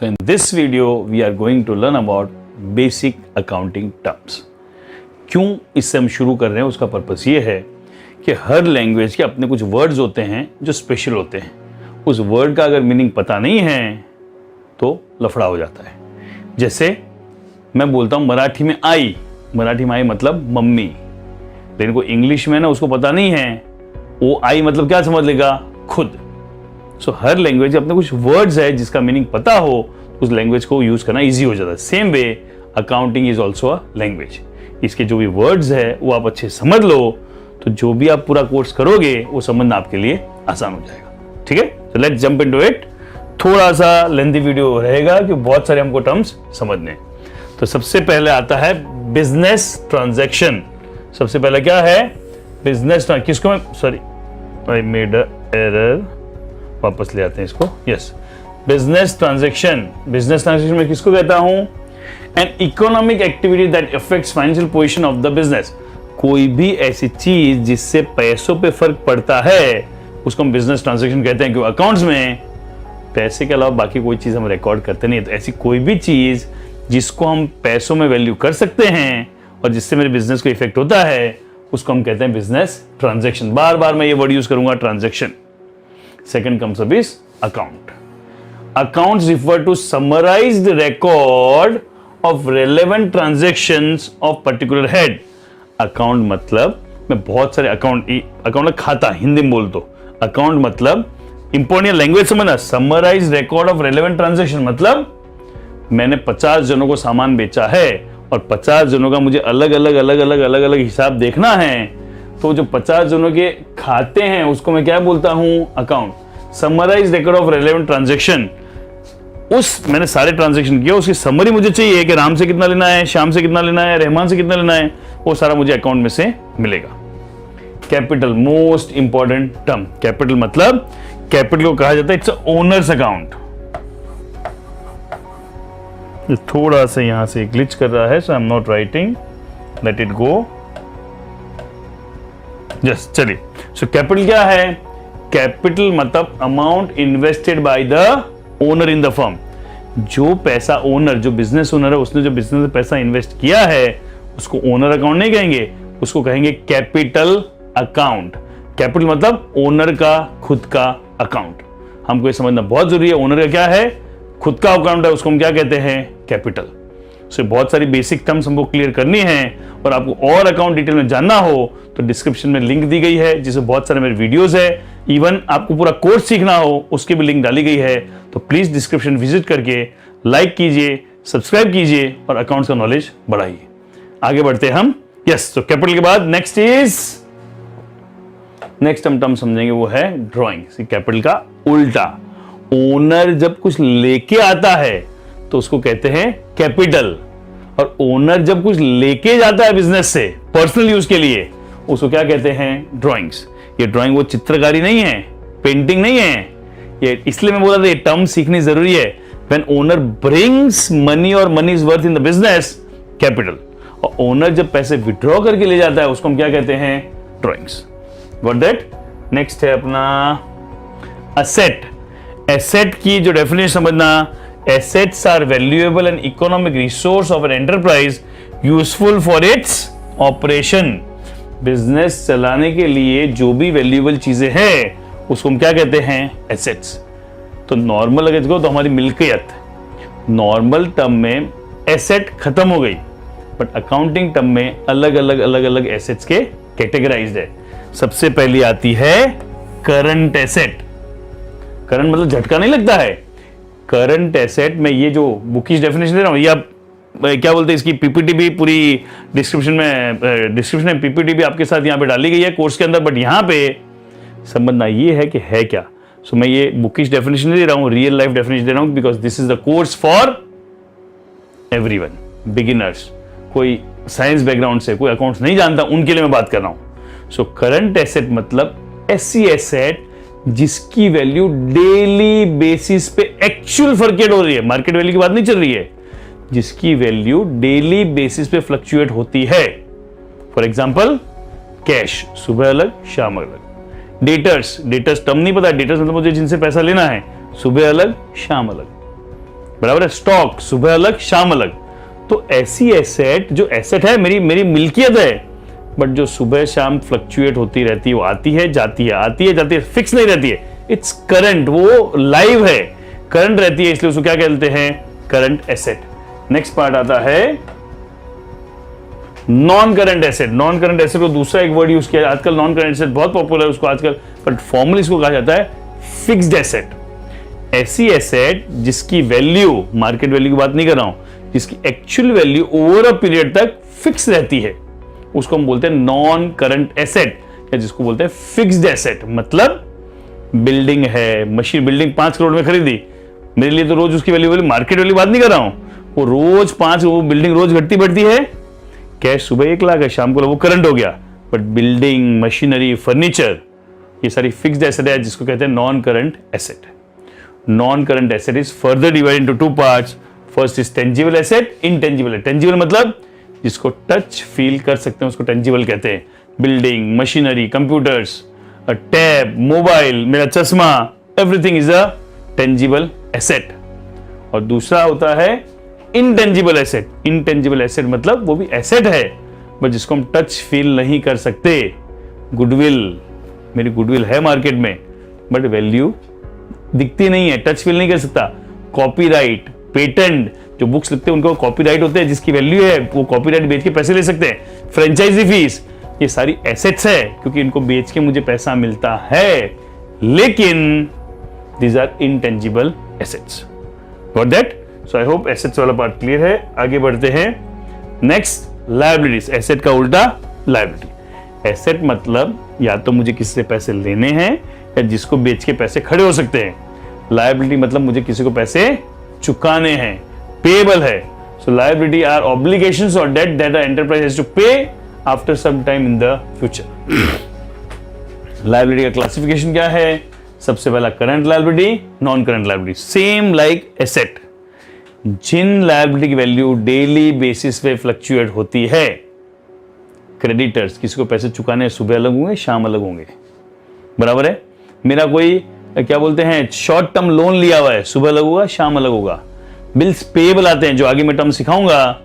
So in this video, we are going to learn about basic accounting terms. क्यों इससे हम शुरू कर रहे हैं, उसका पर्पस ये है कि हर लैंग्वेज के अपने कुछ वर्ड्स होते हैं जो स्पेशल होते हैं. उस वर्ड का अगर मीनिंग पता नहीं है तो लफड़ा हो जाता है. जैसे मैं बोलता हूँ मराठी में आई मतलब मम्मी, लेकिन को इंग्लिश में ना उसको पता नहीं है, वो आई मतलब क्या समझ लेगा, खुद. सो हर लैंग्वेज अपने कुछ वर्ड्स है जिसका मीनिंग पता हो, उस लैंग्वेज को यूज करना इजी हो जाता है. Same way accounting is also a language. इसके जो भी वर्ड्स है वो आप अच्छे समझ लो तो जो भी आप पूरा कोर्स करोगे वो समझना आपके लिए आसान हो जाएगा. ठीक है, तो लेट्स जंप इनटू इट. थोड़ा सा लेंथी वीडियो रहेगा कि बहुत सारे हमको टर्म्स समझने. तो सबसे पहले आता है बिजनेस ट्रांजैक्शन. सबसे पहले क्या है, बिजनेस. किसको मैं, sorry I made a error, वापस ले आते हैं इसको. Yes, business transaction. Business transaction में किसको कहता हूं, an economic activity that affects financial position of the business. कोई भी ऐसी चीज जिससे पैसों पे फर्क पड़ता है उसको हम बिजनेस ट्रांजैक्शन कहते हैं. क्योंकि अकाउंट्स में पैसे के अलावा बाकी कोई चीज हम रिकॉर्ड करते नहीं. तो ऐसी कोई भी चीज जिसको हम पैसों में वैल्यू कर सकते हैं और जिससे मेरे बिजनेस को इफेक्ट होता है उसको हम कहते हैं बिजनेस ट्रांजैक्शन. बार बार मैं ये वर्ड यूज करूंगा, transaction. Second comes up is account. Accounts refer to summarized record of relevant transactions of particular head. Account मतलब मैं बहुत सारे अकाउंट खाता हिंदी में बोल दो. अकाउंट मतलब इंपॉर्टेंट लैंग्वेज समझना. Summarise record of relevant transaction मतलब मैंने 50 जनों को सामान बेचा है और 50 जनों का मुझे अलग अलग हिसाब देखना है. तो जो 50 जनों के खाते हैं उसको मैं क्या बोलता हूं, account. Summarise record of relevant transaction, उस मैंने सारे ट्रांजैक्शन किया, उसकी समरी मुझे चाहिए कि राम से कितना लेना है, श्याम से कितना लेना है, रहमान से कितना लेना है, वो सारा मुझे अकाउंट में से मिलेगा. Capital, most important term. Capital मतलब कैपिटल को कहा जाता है इट्स ओनर्स अकाउंट. थोड़ा सा यहां से ग्लिच कर रहा है, so I am not writing, let it go. Yes, चलिए. सो कैपिटल क्या है, कैपिटल मतलब amount invested by the owner in the firm. जो पैसा ओनर, जो बिजनेस ओनर है, उसने जो बिजनेस में पैसा इन्वेस्ट किया है उसको ओनर अकाउंट नहीं कहेंगे, उसको कहेंगे कैपिटल अकाउंट. कैपिटल मतलब ओनर का खुद का अकाउंट. हमको ये समझना बहुत जरूरी है. ओनर का क्या है, खुद का अकाउंट है, उसको हम क्या कहते हैं, कैपिटल. सो बहुत सारी बेसिक टर्म्स हमको क्लियर करनी है. और आपको और अकाउंट डिटेल में जानना हो तो डिस्क्रिप्शन में लिंक दी गई है जिसमें बहुत सारे मेरे वीडियोस है. इवन आपको पूरा कोर्स सीखना हो उसकी भी लिंक डाली गई है. तो प्लीज डिस्क्रिप्शन विजिट करके लाइक कीजिए, सब्सक्राइब कीजिए और अकाउंट्स का नॉलेज बढ़ाइए. आगे बढ़ते हैं हम. यस, तो कैपिटल के बाद नेक्स्ट हम टर्म समझेंगे वो है ड्रॉइंग. कैपिटल का उल्टा. ओनर जब कुछ लेके आता है तो उसको कहते हैं कैपिटल, और ओनर जब कुछ लेके जाता है बिजनेस से पर्सनल यूज के लिए उसको क्या कहते हैं, ड्राइंग्स. ये ड्राइंग वो चित्रकारी नहीं है, पेंटिंग नहीं है. ये इसलिए मैं बोला था ये टर्म सीखनी जरूरी है. व्हेन ओनर ब्रिंग्स मनी और money is worth in the business, capital. और ओनर जब पैसे विड्रॉ करके ले जाता है उसको हम क्या कहते हैं, ड्राइंग्स. Got that. नेक्स्ट है अपना असेट. एसेट की जो डेफिनेशन समझना, assets are valuable and economic resource of an enterprise useful for its operation. Business चलाने के लिए जो भी वैल्यूएबल चीजें हैं उसको हम क्या कहते हैं, एसेट्स. तो नॉर्मल अगर देखो तो हमारी मिल्कियत, नॉर्मल टर्म में एसेट खत्म हो गई, बट अकाउंटिंग टर्म में अलग अलग एसेट्स के कैटेगराइज्ड है. सबसे पहली आती है करंट एसेट. करंट मतलब झटका नहीं लगता है. करंट एसेट में ये जो बुकिश डेफिनेशन दे रहा हूं, ये आप क्या बोलते हैं, इसकी पीपीटी भी पूरी डिस्क्रिप्शन में पीपीटी भी आपके साथ यहाँ पे डाली गई है कोर्स के अंदर. बट यहाँ पे समझना ये है कि है क्या. सो मैं ये बुकिश डेफिनेशन दे रहा हूँ, रियल लाइफ डेफिनेशन दे रहा हूँ, because this is the course for everyone. Beginners, कोई साइंस बैकग्राउंड से, कोई अकाउंट्स नहीं जानता, उनके लिए मैं बात कर रहा हूँ. सो करंट एसेट मतलब ऐसी एसेट जिसकी वैल्यू डेली बेसिस पे एक्चुअल फ्लक्चुएट हो रही है, मार्केट वैल्यू की बात नहीं चल रही है, जिसकी वैल्यू डेली बेसिस पे फ्लक्चुएट होती है. फॉर एग्जांपल कैश, सुबह अलग शाम अलग. डेटर्स टर्म नहीं पता, डेटर्स मतलब मुझे जिनसे पैसा लेना है, सुबह अलग शाम अलग. बराबर है। स्टॉक सुबह अलग शाम अलग। तो ऐसी एसेट जो एसेट है मेरी मिल्कियत है, बट जो सुबह शाम फ्लक्चुएट होती रहती है, वो आती है जाती है, आती है जाती है, फिक्स नहीं रहती है। इट्स करंट, वो लाइव है, करंट रहती है, इसलिए उसको क्या कहते हैं? Current asset. नेक्स्ट पार्ट आता है non current asset. Non current asset को दूसरा एक वर्ड यूज किया आजकल, नॉन करंट एसेट बहुत पॉपुलर है उसको आजकल, बट फॉर्मली इसको कहा जाता है फिक्स्ड एसेट। ऐसी एसेट जिसकी वैल्यू, मार्केट वैल्यू की बात नहीं कर रहा हूं, जिसकी actual value over a period तक फिक्स रहती है, उसको हम बोलते हैं नॉन करंट एसेट, या जिसको बोलते हैं फिक्स्ड एसेट। मतलब बिल्डिंग है, मशीन, बिल्डिंग 5 करोड़ में खरीदी, मेरे लिए तो रोज उसकी वैल्यू मार्केट वैल्यू बात नहीं कर रहा हूं, वो रोज वो बिल्डिंग रोज घटती बढ़ती है, कैश सुबह 1 लाख है, शाम को वो करंट हो गया, बट बिल्डिंग, मशीनरी, फर्नीचर, ये सारी फिक्स्ड एसेट है, जिसको कहते हैं non current asset. Non current asset is further divided into 2 parts. First is tangible asset, intangible. Tangible मतलब जिसको टच फील कर सकते हैं उसको टेंजिबल कहते हैं। Building, machinery, computers, tab, mobile, मेरा चश्मा, everything is a tangible asset. और दूसरा होता है इनटेंजिबल एसेट। इनटेंजिबल एसेट मतलब वो भी एसेट है, बट जिसको हम टच फील नहीं कर सकते। गुडविल, मेरी गुडविल है मार्केट में, बट वैल्यू दिखती नहीं है, टच फील नहीं कर सकता। कॉपीराइट, पेटेंट, जो बुक्स लिखते हैं उनको कॉपीराइट होते हैं, जिसकी वैल्यू है वो कॉपीराइट बेच के पैसे ले सकते हैं। फ्रेंचाइजी फीस, ये सारी एसेट्स है, क्योंकि इनको बेच के मुझे पैसा मिलता है, लेकिन these are intangible assets. Got that? So I hope assets वाला पार्ट क्लियर है। आगे बढ़ते हैं। Next, liabilities. एसेट का उल्टा लायबिलिटी। एसेट मतलब या तो मुझे किसी से पैसे लेने हैं या जिसको बेच के पैसे खड़े हो सकते हैं। लायबिलिटी मतलब मुझे किसी को पैसे चुकाने हैं, पेएबल है। सो लायबिलिटी आर ऑब्लिगेशंस और debt that a enterprise has to pay after some time in the future. Liability का क्लासिफिकेशन क्या है? सबसे पहला current liability, non current liability. Same like asset, जिन लायबिलिटी की वैल्यू डेली बेसिस पे fluctuate होती है। क्रेडिटर्स, किसी को पैसे चुकाने सुबह अलग होंगे, शाम अलग होंगे, बराबर है। मेरा कोई क्या बोलते हैं शॉर्ट टर्म लोन लिया हुआ है, सुबह अलग होगा, शाम अलग होगा। बिल्स पेएबल आते हैं, जो आगे मैं टर्म सिखाऊंगा,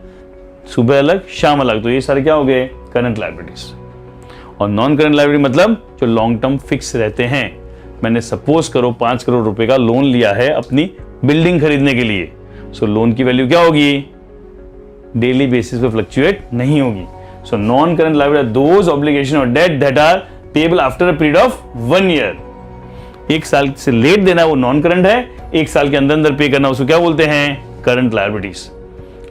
सुबह अलग, शाम अलग। तो ये सारे क्या हो गए? Current liabilities. और नॉन करंट लायबिलिटी मतलब जो लॉन्ग टर्म फिक्स रहते हैं। मैंने सपोज करो 5 करोड़ रुपए का लोन लिया है अपनी बिल्डिंग खरीदने के लिए। सो लोन की वैल्यू क्या होगी? डेली बेसिस पे फ्लक्चुएट नहीं होगी। So non current liability those obligation और debt that are payable after a period of 1 year. 1 साल से लेट देना वो नॉन करंट है, 1 साल के अंदर अंदर पे करना उसको क्या बोलते हैं? Current liabilities.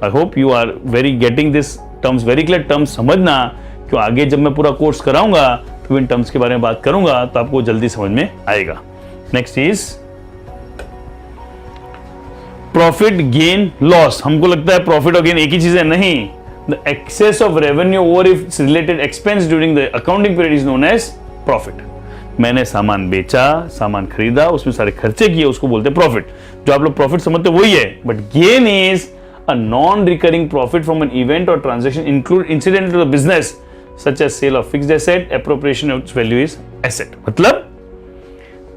I hope you are very getting this terms very clear. Terms समझना, क्यों आगे जब मैं पूरा कोर्स कराऊंगा तो इन टर्म्स के बारे में बात करूंगा तो आपको जल्दी समझ में आएगा। Next is profit, gain, loss. हमको लगता है प्रॉफिट और गेन एक ही चीज है, नहीं। The excess of revenue over its related expense during the accounting period is known as profit. मैंने सामान बेचा, सामान खरीदा, उसमें सारे खर्चे किए, उसको बोलते हैं प्रॉफिट। जो आप लोग प्रॉफिट समझते वही है, but gain is a non recurring profit from an event और transaction include incident to the business such as sale of fixed asset, appropriation of its value is asset. मतलब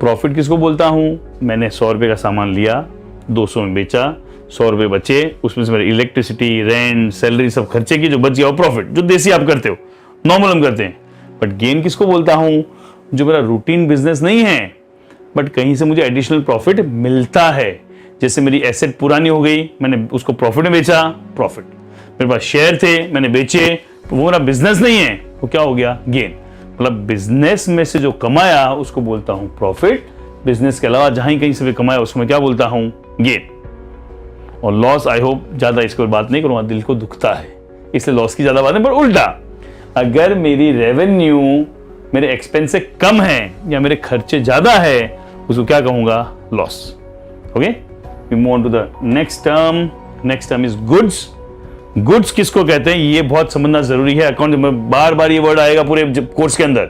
प्रॉफिट किसको बोलता हूं? मैंने 100 रुपए का सामान लिया, 200 में बेचा, 100 रुपए बचे, उसमें से मेरे इलेक्ट्रिसिटी, रेंट, सैलरी सब खर्चे की, जो बच गया वो प्रॉफिट, जो देसी आप करते हो, नॉर्मल हम करते हैं। बट गेन किसको बोलता हूं? जो मेरा रूटीन बिजनेस नहीं है, बट कहीं से मुझे एडिशनल प्रॉफिट मिलता है। जैसे मेरी एसेट पुरानी हो गई, मैंने उसको प्रॉफिट में बेचा, प्रॉफिट। मेरे पास शेयर थे, मैंने बेचे, तो वो मेरा बिजनेस नहीं है, वो क्या हो गया? गेन। मतलब बिजनेस में से जो कमाया उसको बोलता हूं प्रॉफिट, बिजनेस के अलावा जहां कहीं से भी कमाया उसको मैं क्या बोलता हूं? गेन। और लॉस, आई होप ज्यादा इसके ऊपर बात नहीं करूंगा, दिल को दुखता है इसलिए लॉस की ज्यादा बात नहीं। पर उल्टा, अगर मेरी रेवेन्यू मेरे एक्सपेंस से कम है या मेरे खर्चे ज्यादा है, उसको क्या कहूंगा? Loss. Okay, we move on to the next term. Next term is goods. Goods किसको कहते हैं ये बहुत समझना जरूरी है। अकाउंट में बार बार ये वर्ड आएगा पूरे कोर्स के अंदर।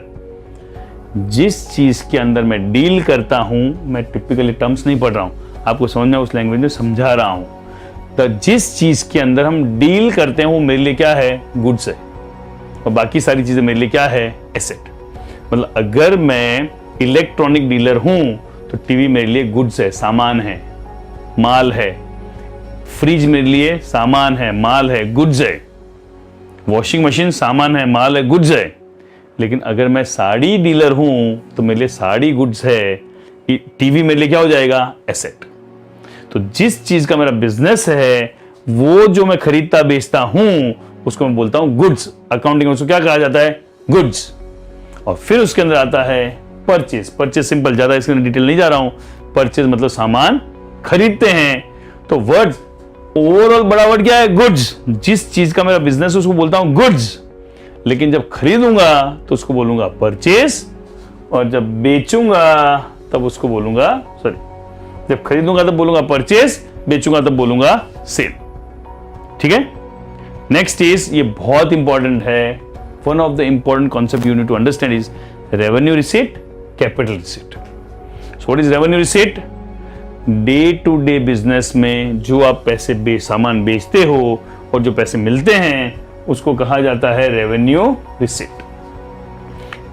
जिस चीज के अंदर मैं डील करता हूं, मैं टिपिकली टर्म्स नहीं पढ़ रहा हूं, आपको समझना उस लैंग्वेज में समझा रहा हूं। तो जिस चीज के अंदर हम डील करते हैं वो मेरे लिए क्या है? गुड्स है, और बाकी सारी चीजें मेरे लिए क्या है? एसेट। मतलब अगर मैं इलेक्ट्रॉनिक डीलर हूं तो टीवी मेरे लिए गुड्स है, सामान है, माल है। फ्रिज मेरे लिए सामान है, माल है, गुड्स है। वॉशिंग मशीन सामान है, माल है, गुड्स है। लेकिन अगर मैं साड़ी डीलर हूं तो मेरे लिए साड़ी गुड्स है, टीवी मेरे लिए क्या हो जाएगा, एसेट। तो जिस चीज का मेरा बिजनेस है वो जो मैं खरीदता बेचता हूं उसको मैं बोलता हूं गुड्स। अकाउंटिंग में उसको क्या कहा जाता है, गुड्स। और फिर उसके अंदर आता है परचेज। परचेज सिंपल, ज्यादा इसके अंदर डिटेल नहीं जा रहा हूं। परचेज मतलब सामान खरीदते हैं। तो वर्ड ओवरऑल बड़ा वर्ड क्या है, गुड्स। जिस चीज का मेरा बिजनेस है उसको बोलता हूं गुड्स। लेकिन जब खरीदूंगा तो उसको बोलूंगा परचेज, और जब बेचूंगा तब उसको बोलूंगा, सॉरी, जब खरीदूंगा तब बोलूंगा परचेज, बेचूंगा तब बोलूंगा सेल। ठीक है। नेक्स्ट इज, ये बहुत इंपॉर्टेंट है, one of the important concept you need to understand is revenue receipt, capital receipt. So what is revenue receipt? Day to day business में जो आप पैसे सामान बेचते हो और जो पैसे मिलते हैं उसको कहा जाता है revenue receipt.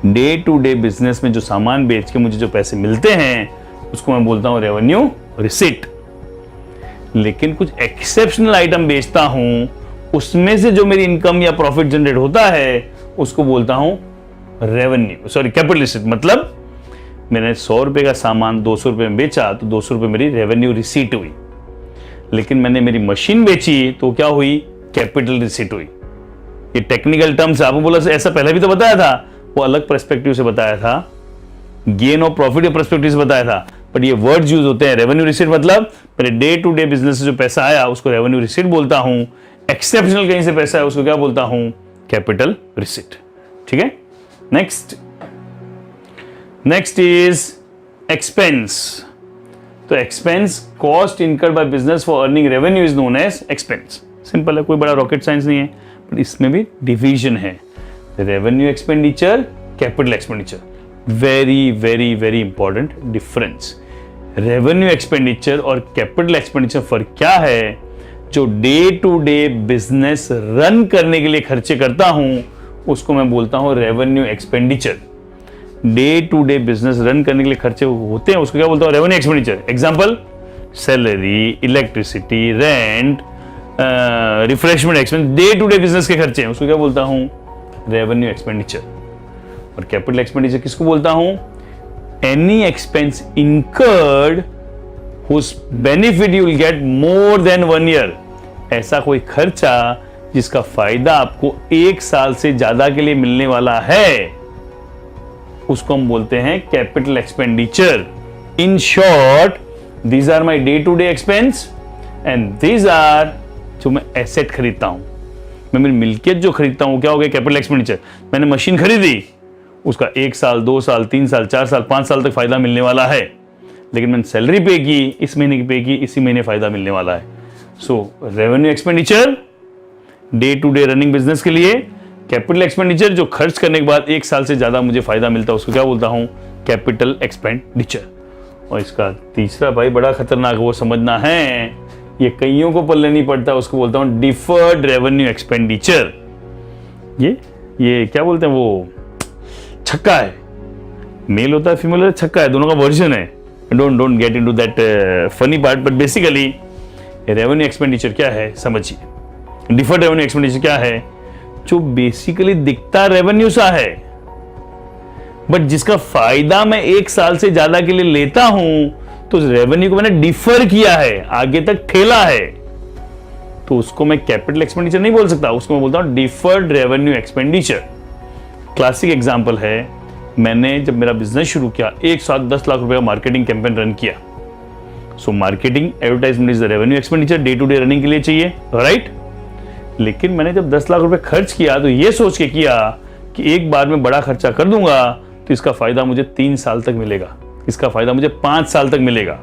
Day to day business में जो सामान बेच के मुझे जो पैसे मिलते हैं उसको मैं बोलता हूं रेवेन्यू रिसीट। लेकिन कुछ एक्सेप्शनल आइटम बेचता हूं, उसमें से जो मेरी इनकम या प्रॉफिट जनरेट होता है उसको बोलता हूं रेवेन्यू, सॉरी, कैपिटल रिसीट। मतलब मैंने 100 रुपए का सामान 200 रुपए में बेचा तो 200 रुपए मेरी रेवेन्यू रिसीट हुई। लेकिन मैंने मेरी मशीन बेची तो क्या हुई, कैपिटल रिसीट हुई। ये टेक्निकल टर्म्स आपको बोला ऐसा पहले भी तो बताया था, वो अलग पर्सपेक्टिव से बताया था, गेन और प्रॉफिट के पर्सपेक्टिव से बताया था। बट ये वर्ड्स यूज होते हैं। रेवेन्यू रिसीट मतलब मेरे डे टू डे बिजनेस से जो पैसा आया उसको रेवेन्यू रिसीट बोलता हूं। एक्सेप्शनल कहीं से पैसा है उसको क्या बोलता हूं, कैपिटल रिसीट। ठीक है। Next is expense. तो expense, cost incurred by business for earning revenue is known as expense. Simple है, कोई बड़ा रॉकेट साइंस नहीं है, बट इसमें भी डिवीजन है, revenue expenditure, capital expenditure. Very very very important difference. Revenue expenditure और कैपिटल एक्सपेंडिचर फर्क क्या है? जो day to day business run करने के लिए खर्चे करता हूं उसको मैं बोलता हूं revenue expenditure. Day to day business run करने के लिए खर्चे होते हैं उसको क्या बोलता हूं, revenue expenditure. Example, salary, electricity, rent, refreshment expense, day to day business के खर्चे हैं, उसको क्या बोलता हूं, रेवेन्यू एक्सपेंडिचर। और कैपिटल एक्सपेंडिचर किसको बोलता हूं, any expense incurred whose benefit you will get more than 1 year। ऐसा कोई खर्चा जिसका फायदा आपको 1 साल से ज्यादा के लिए मिलने वाला है उसको हम बोलते हैं capital expenditure. In short, these are my day to day expense and these are जो मैं एसेट खरीदता हूं, मैं मेरी मिल्कियत जो खरीदता हूं क्या हो गया, कैपिटल एक्सपेंडिचर। मैंने मशीन खरीदी, उसका 1 साल, 2 साल, 3 साल, 4 साल, 5 साल तक फायदा मिलने वाला है। लेकिन मैंने सैलरी पे की, इस महीने की पे की, इसी महीने फायदा मिलने वाला है। So revenue expenditure day to day running business के लिए, कैपिटल एक्सपेंडिचर जो खर्च करने के बाद 1 साल से ज्यादा मुझे फायदा मिलता है उसको क्या बोलता हूं, कैपिटल एक्सपेंडिचर। और इसका तीसरा भाई बड़ा खतरनाक, वो समझना है, ये कईयों को पल्ले नहीं पड़ता, उसको बोलता हूं डिफर्ड रेवेन्यू एक्सपेंडिचर। ये क्या बोलते हैं, वो छक्का है, मेल होता है, फीमेल होता है, छक्का है, दोनों का वर्जन है। Don't get into that funny part, but basically revenue expenditure क्या है समझिए। डिफर्ड रेवेन्यू एक्सपेंडिचर क्या है, जो बेसिकली दिखता रेवेन्यू सा है बट जिसका फायदा मैं 1 साल से ज्यादा के लिए लेता हूं, तो उस रेवेन्यू को मैंने डिफर किया है, आगे तक ठेला है, तो उसको मैं कैपिटल एक्सपेंडिचर नहीं बोल सकता, उसको मैं बोलता हूं deferred revenue expenditure. Classic example है, मैंने जब मेरा बिजनेस शुरू किया, एक साथ 10 लाख रुपए का मार्केटिंग कैंपेन रन किया। So marketing advertisement is the revenue expenditure, day to day running के लिए चाहिए, राइट। लेकिन मैंने जब 10 लाख रुपए खर्च किया तो ये सोच के किया कि एक बार में बड़ा खर्चा कर दूंगा तो इसका फायदा मुझे 3 साल तक मिलेगा, इसका फायदा मुझे 5 साल तक मिलेगा।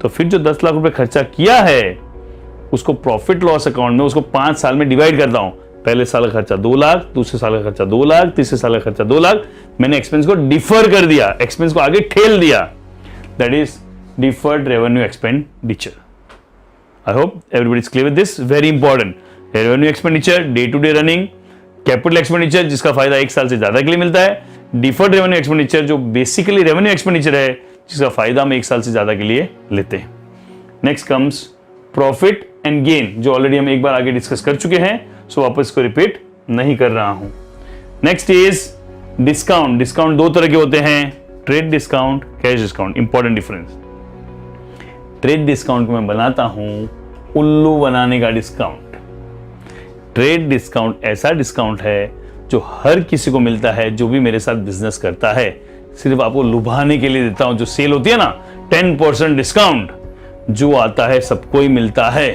तो फिर जो 10 लाख रुपए खर्चा किया है उसको प्रॉफिट लॉस अकाउंट में उसको 5 साल में डिवाइड करता हूं। पहले साल का खर्चा 2 लाख, दूसरे साल का खर्चा 2 लाख, तीसरे साल का खर्चा 2 लाख। मैंने एक्सपेंस को डिफर कर दिया, एक्सपेंस को आगे ठेल दिया। That is deferred revenue expenditure. I hope everybody is clear with this, very important. Revenue expenditure day to day running, capital expenditure जिसका फायदा 1 साल से ज्यादा के लिए मिलता है, डिफर्ड रेवेन्यू एक्सपेंडिचर जो बेसिकली रेवेन्यू एक्सपेंडिचर है जिसका फायदा हम 1 साल से ज्यादा के लिए लेते हैं। Next comes profit and gain, जो ऑलरेडी हम एक बार आगे डिस्कस कर चुके हैं, सो वापस इसको रिपीट नहीं कर रहा हूं। Next is discount. डिस्काउंट दो तरह के होते हैं, trade discount, cash discount. Important difference, trade discount को मैं बनाता हूं उल्लू बनाने का डिस्काउंट। ट्रेड डिस्काउंट ऐसा डिस्काउंट है जो हर किसी को मिलता है जो भी मेरे साथ बिजनेस करता है, सिर्फ आपको लुभाने के लिए देता हूं। जो सेल होती है ना 10% डिस्काउंट, जो आता है सबको ही मिलता है।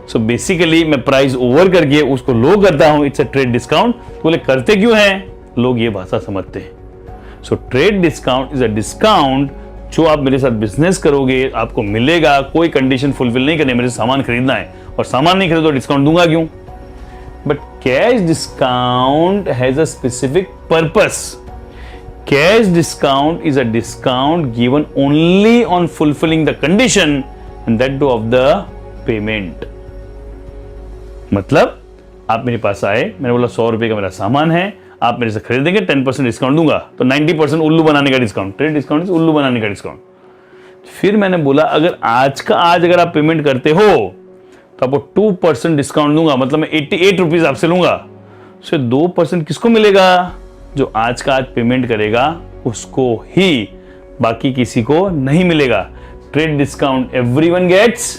सो बेसिकली मैं प्राइस ओवर करके उसको लो करता हूं, इट्स अ ट्रेड डिस्काउंट। तो बोले करते क्यों हैं, लोग ये भाषा समझते हैं। So trade discount is a discount जो आप मेरे साथ बिजनेस करोगे आपको मिलेगा, कोई कंडीशन फुलफिल नहीं करनी, मेरे से सामान खरीदना है और सामान नहीं खरीदो तो डिस्काउंट दूंगा क्यों। But cash discount has a specific purpose. Cash discount is a discount given only on fulfilling the condition and that too of the payment. मतलब आप मेरे पास आए, मैंने बोला 100 रुपए का मेरा सामान है, आप मेरे से खरीदेंगे 10% डिस्काउंट दूंगा, तो 90% उल्लू बनाने का डिस्काउंट। ट्रेड डिस्काउंट उल्लू बनाने का डिस्काउंट। फिर मैंने बोला अगर आज का आज अगर आप पेमेंट करते हो तो आपको 2% डिस्काउंट दूंगा, मतलब मैं 88 रुपीज आपसे लूंगा। सो 2% किसको मिलेगा, जो आज का आज पेमेंट करेगा उसको ही, बाकी किसी को नहीं मिलेगा। Trade discount everyone gets,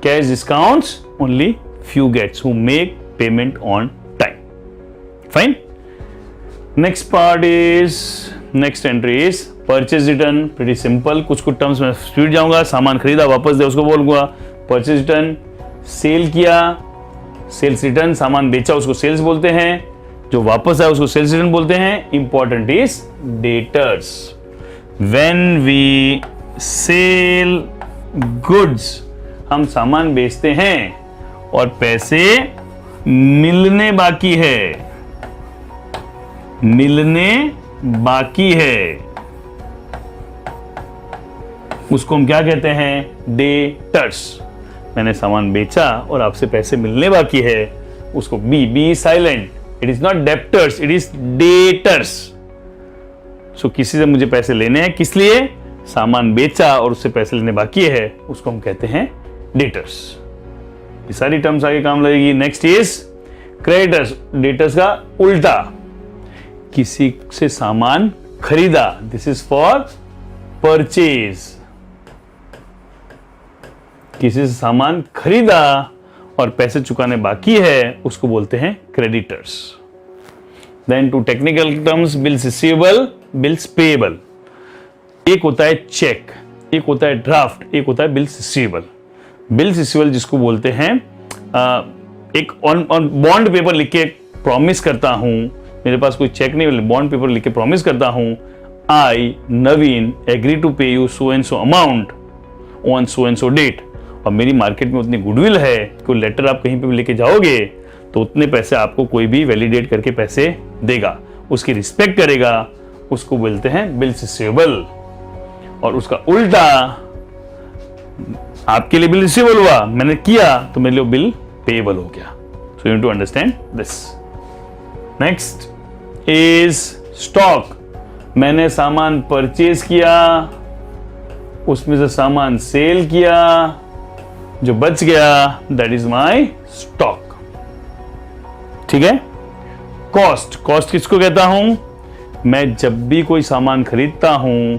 cash discounts only few gets who make payment on time. Fine. Next entry is purchase return. Pretty simple. कुछ टर्म्स में स्पीड जाऊंगा। सामान खरीदा वापस दे उसको बोलूंगा परचेज रिटर्न। सेल किया सेल्स रिटर्न, सामान बेचा उसको सेल्स बोलते हैं, जो वापस आया उसको सेल्स रिटर्न बोलते हैं। Important is debtors. When we sell goods, हम सामान बेचते हैं और पैसे मिलने बाकी है, मिलने बाकी है, उसको हम क्या कहते हैं, डेटर्स। मैंने सामान बेचा और आपसे पैसे मिलने बाकी है, उसको B silent, it is not debtors, it is debtors. So किसी से मुझे पैसे लेने हैं, किस लिए, सामान बेचा और उससे पैसे लेने बाकी है, उसको हम कहते हैं डेटर्स। ये सारी टर्म्स आगे काम लगेगी। Next is creditors. डेटर्स का उल्टा, किसी से सामान खरीदा, दिस इज फॉर परचेज। किसी से सामान खरीदा और पैसे चुकाने बाकी है, उसको बोलते हैं creditors. Then two technical terms, bills receivable, bills payable. एक होता है चेक, एक होता है ड्राफ्ट, एक होता है बिल्स रिसीवेबल। बिल्स रिसीवेबल जिसको बोलते हैं, एक ऑन बॉन्ड पेपर लिख के प्रॉमिस करता हूं, मेरे पास कोई चेक नहीं, बॉन्ड पेपर लिख के प्रॉमिस करता हूं, I Naveen agree to pay you so and so amount on so and so date. और मेरी मार्केट में उतनी गुडविल है कि लेटर आप कहीं पे भी लेके जाओगे तो उतने पैसे आपको कोई भी वैलिडेट करके पैसे देगा, उसकी रिस्पेक्ट करेगा, उसको बोलते हैं बिल्स रिसीवेबल। और उसका उल्टा, आपके लिए बिल रिसीवेबल हुआ, मैंने किया तो मेरे लिए बिल पेएबल हो गया। So you need to understand this. Next is stock. मैंने सामान परचेज किया, उसमें से सामान सेल किया, जो बच गया दैट इज माय स्टॉक। ठीक है। कॉस्ट, कॉस्ट किसको कहता हूं, मैं जब भी कोई सामान खरीदता हूं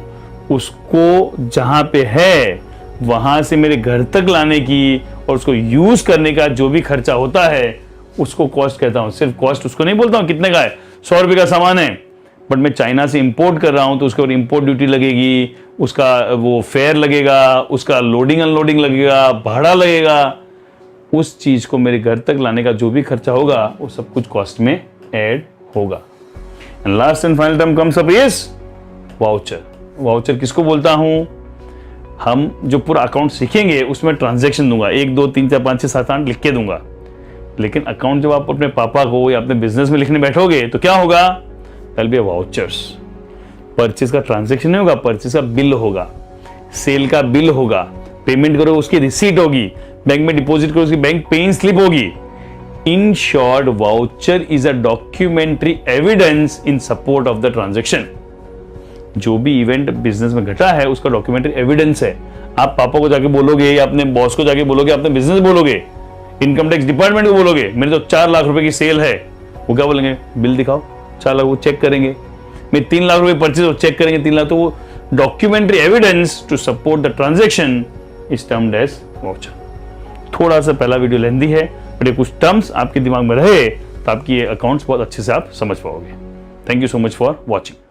उसको जहां पे है वहां से मेरे घर तक लाने की और उसको यूज करने का जो भी खर्चा होता है उसको कॉस्ट कहता हूं। सिर्फ कॉस्ट उसको नहीं बोलता हूं कितने का है, 100 रुपए का सामान है बट मैं चाइना से इंपोर्ट कर रहा हूं तो उसके ऊपर इंपोर्ट ड्यूटी लगेगी, उसका वो फेयर लगेगा, उसका लोडिंग अनलोडिंग लगेगा, भाड़ा लगेगा, उस चीज को मेरे घर तक लाने का जो भी खर्चा होगा वो सब कुछ कॉस्ट में ऐड होगा। And last and final term comes up is voucher. Voucher किसको बोलता हूं, हम जो पूरा अकाउंट सीखेंगे उसमें ट्रांजैक्शन दूंगा, 1 2 3 4 5 6 7 8 लिख के दूंगा, लेकिन अकाउंट जब आप अपने पापा को या अपने बिजनेस में लिखने बैठोगे तो क्या होगा, दैट बी वाउचर्स। परचेज का ट्रांजैक्शन नहीं होगा, परचेज का बिल होगा, सेल का बिल होगा, पेमेंट करो उसकी रिसीट होगी, बैंक में डिपॉजिट करो उसकी बैंक पेइंग स्लिप होगी। In short, voucher is a documentary evidence in support of the transaction. जो भी इवेंट बिजनेस में घटा है उसका डॉक्यूमेंट्री एविडेंस है। आप पापा को जाके बोलोगे या अपने बॉस को जाके बोलोगे, अपने बिजनेस बोलोगे, इनकम टैक्स डिपार्टमेंट को बोलोगे मेरे तो 4 लाख रुपए की सेल है, वो क्या बोलेंगे, बिल दिखाओ 4 लाख, वो चेक करेंगे। मेरे 3 लाख रुपए परचेज, वो चेक करेंगे 3 लाख, तो वो documentary evidence to support the transaction is termed as voucher. थोड़ा सा पहला वीडियो लेंदी है, बट ये कुछ टर्म्स आपके दिमाग में रहे तो आपकी ये अकाउंट्स बहुत अच्छे से आप समझ पाओगे। Thank you so much for watching.